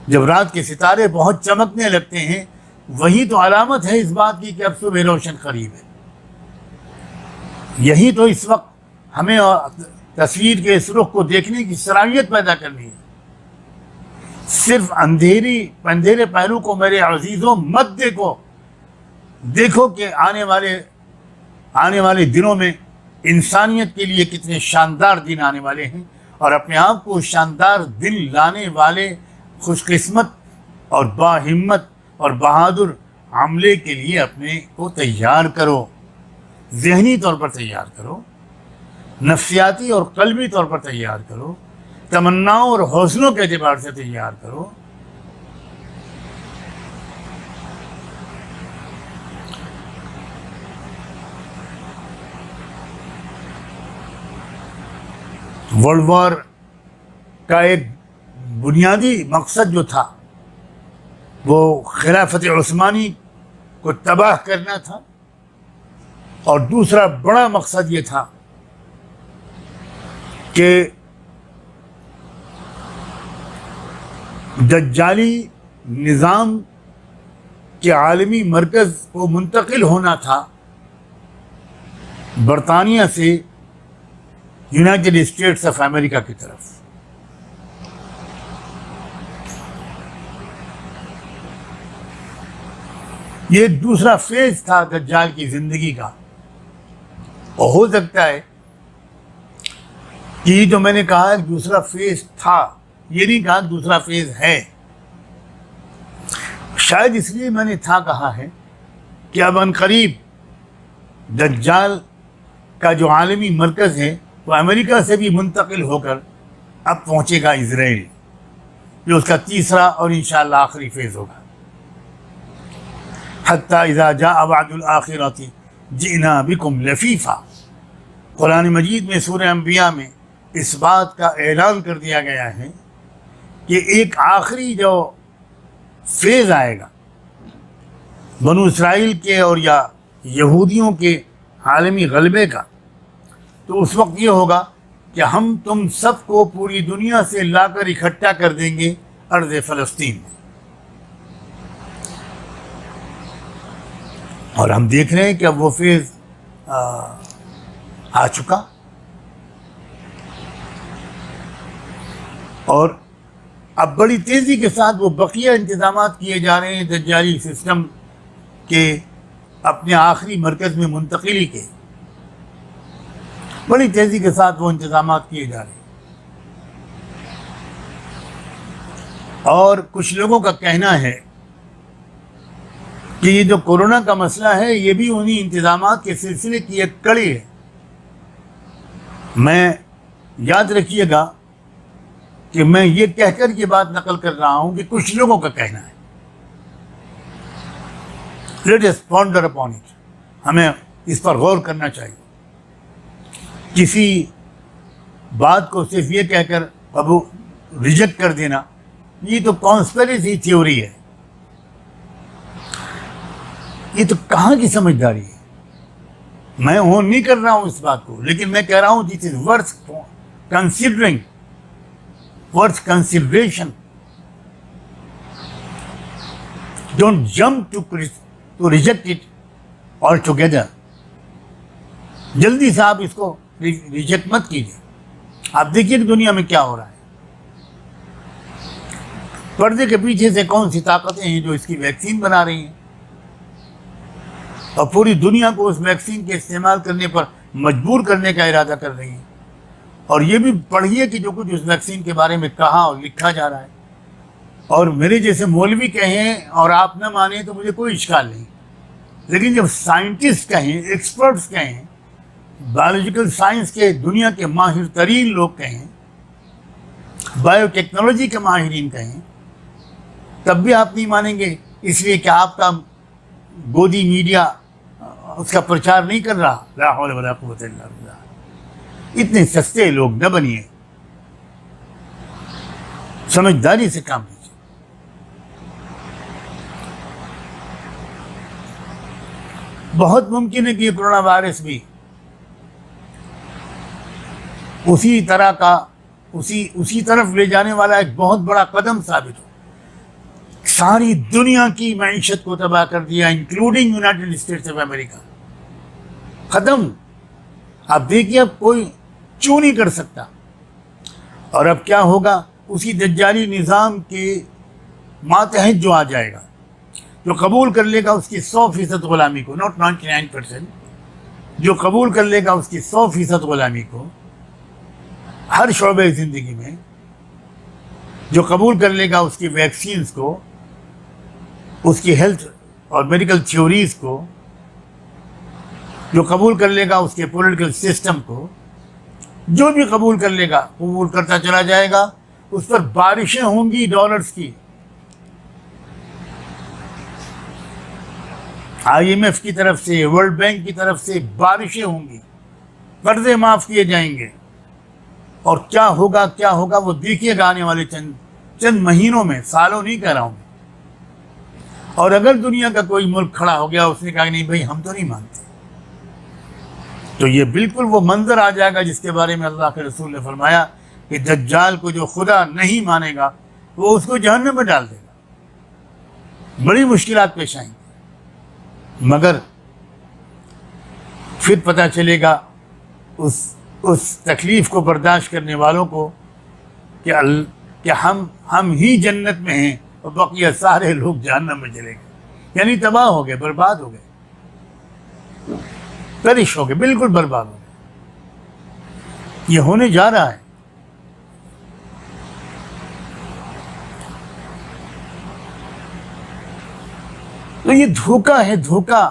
جب رات کے ستارے بہت چمکنے لگتے ہیں وہی تو علامت ہے اس بات کی کہ اب صبح روشن قریب ہے. یہی تو اس وقت ہمیں تصویر کے اس رخ کو دیکھنے کی صلاحیت پیدا کرنی ہے. صرف اندھیرے پہلو کو میرے عزیزوں مت دیکھو کہ آنے والے دنوں میں انسانیت کے لیے کتنے شاندار دن آنے والے ہیں، اور اپنے آپ کو شاندار دن لانے والے خوش قسمت اور باہمت اور بہادر عملے کے لیے اپنے کو تیار کرو. ذہنی طور پر تیار کرو، نفسیاتی اور قلبی طور پر تیار کرو، تمناؤں اور حوصلوں کے اعتبار سے تیار کرو. ورلڈ وار کا ایک بنیادی مقصد جو تھا وہ خلافت عثمانی کو تباہ کرنا تھا، اور دوسرا بڑا مقصد یہ تھا کہ دجالی نظام کے عالمی مرکز کو منتقل ہونا تھا برطانیہ سے یونائٹڈ اسٹیٹس آف امریکہ کی طرف. یہ ایک دوسرا فیز تھا دجال کی زندگی کا. اور ہو سکتا ہے کہ یہ جو میں نے کہا ایک دوسرا فیز تھا، یہ نہیں کہا دوسرا فیز ہے. شاید اس لیے میں نے تھا کہا ہے کہ اب عنقریب دجال کا جو عالمی مرکز ہے وہ امریکہ سے بھی منتقل ہو کر اب پہنچے گا اسرائیل، جو اس کا تیسرا اور انشاءاللہ آخری فیز ہوگا. حتی اذا جاء وعد الآخرۃ جئنا بکم لفیفا. قرآن مجید میں سورہ انبیاء میں اس بات کا اعلان کر دیا گیا ہے کہ ایک آخری جو فیز آئے گا بنو اسرائیل کے اور یا یہودیوں کے عالمی غلبے کا، تو اس وقت یہ ہوگا کہ ہم تم سب کو پوری دنیا سے لا کر اکٹھا کر دیں گے ارض فلسطین میں. اور ہم دیکھ رہے ہیں کہ اب وہ فیز آ چکا، اور اب بڑی تیزی کے ساتھ وہ بقیہ انتظامات کیے جا رہے ہیں دجالی سسٹم کے اپنے آخری مرکز میں منتقلی کے. بڑی تیزی کے ساتھ وہ انتظامات کیے جا رہے ہیں. اور کچھ لوگوں کا کہنا ہے کہ یہ جو کورونا کا مسئلہ ہے یہ بھی انہی انتظامات کے سلسلے کی ایک کڑی ہے. میں یاد رکھیے گا کہ میں یہ کہہ کر یہ بات نقل کر رہا ہوں کہ کچھ لوگوں کا کہنا ہے. Let us ponder upon it. ہمیں اس پر غور کرنا چاہیے. کسی بات کو صرف یہ کہہ کر ابو ریجیکٹ کر دینا یہ تو کانسپریسی تھیوری ہے. یہ تو کہاں کی سمجھداری ہے. میں اون نہیں کر رہا ہوں اس بات کو، لیکن میں کہہ رہا ہوں this is worth considering, worth consideration. Don't jump to reject it all together. جلدی سے آپ اس کو ریجیکٹ مت کیجیے. آپ دیکھیے کہ دنیا میں کیا ہو رہا ہے. پردے کے پیچھے سے کون سی طاقتیں ہیں جو اس کی ویکسین بنا رہی ہیں اور پوری دنیا کو اس ویکسین کے استعمال کرنے پر مجبور کرنے کا ارادہ کر رہی ہیں. اور یہ بھی پڑھیے کہ جو کچھ اس ویکسین کے بارے میں کہا اور لکھا جا رہا ہے. اور میرے جیسے مولوی کہیں اور آپ نہ مانیں تو مجھے کوئی اشکال نہیں، لیکن جب سائنٹسٹ کہیں، ایکسپرٹس کہیں، بایولوجیکل سائنس کے دنیا کے ماہر ترین لوگ کہیں، بایو ٹیکنالوجی کے ماہرین کہیں، تب بھی آپ نہیں مانیں گے، اس لیے کہ آپ کا گودی میڈیا اس کا پرچار نہیں کر رہا. لا حول ولا قوت الا باللہ. اتنے سستے لوگ نہ بنیے، سمجھداری سے کام لیجیے. بہت ممکن ہے کہ یہ کورونا وائرس بھی اسی طرح کا اسی طرف لے جانے والا ایک بہت بڑا قدم ثابت ہو. ساری دنیا کی معیشت کو تباہ کر دیا، including United States of America. ختم. اب دیکھیے اب کوئی چوں نہیں کر سکتا. اور اب کیا ہوگا؟ اسی دجالی نظام کے ماتحت جو آ جائے گا، جو قبول کر لے گا اس کی 100% غلامی کو، ناٹ 99%، جو قبول کر لے گا اس کی 100% غلامی کو ہر شعبے زندگی میں، جو قبول کر لے گا اس کی ویکسینز کو، اس کی ہیلتھ اور میڈیکل تھیوریز کو، جو قبول کر لے گا اس کے پولیٹیکل سسٹم کو، جو بھی قبول کر لے گا قبول کرتا چلا جائے گا. اس پر بارشیں ہوں گی ڈالرز کی. IMF کی طرف سے، ورلڈ بینک کی طرف سے بارشیں ہوں گی، قرضے معاف کیے جائیں گے. اور کیا ہوگا وہ دیکھیے گا آنے والے چند مہینوں میں، سالوں نہیں کہہ رہا ہوں. اور اگر دنیا کا کوئی ملک کھڑا ہو گیا، اس نے کہا کہ نہیں بھائی ہم تو نہیں مانتے، تو یہ بالکل وہ منظر آ جائے گا جس کے بارے میں اللہ کے رسول نے فرمایا کہ دجال کو جو خدا نہیں مانے گا وہ اس کو جہنم میں ڈال دے گا. بڑی مشکلات پیش آئیں گی، مگر پھر پتہ چلے گا اس تکلیف کو برداشت کرنے والوں کو کہ ہم ہی جنت میں ہیں اور بقیہ سارے لوگ جہنم میں چلے گئے. یعنی تباہ ہو گئے، برباد ہو گئے، پیرش ہو گئے، بالکل برباد ہو گئے. یہ ہونے جا رہا ہے. تو یہ دھوکہ ہے، دھوکہ.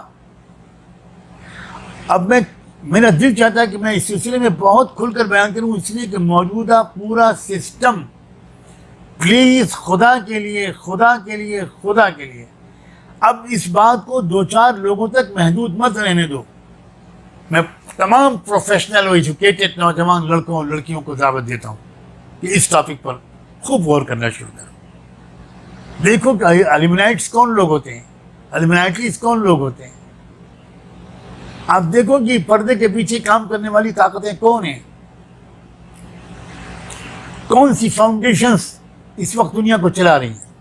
اب میرا دل چاہتا ہے کہ میں اس سلسلے میں بہت کھل کر بیان کروں، اس لیے کہ موجودہ پورا سسٹم، پلیز خدا کے لیے اب اس بات کو 2-4 لوگوں تک محدود مت رہنے دو. میں تمام پروفیشنل اور ایجوکیٹڈ نوجوان لڑکوں اور لڑکیوں کو دعوت دیتا ہوں کہ اس ٹاپک پر خوب غور کرنا شروع کرو. دیکھو کہ الومنائٹس کون لوگ ہوتے ہیں، الومنائٹیز کون لوگ ہوتے ہیں. آپ دیکھو کہ پردے کے پیچھے کام کرنے والی طاقتیں کون ہیں، کون سی فاؤنڈیشنز اس وقت دنیا کو چلا رہی ہیں.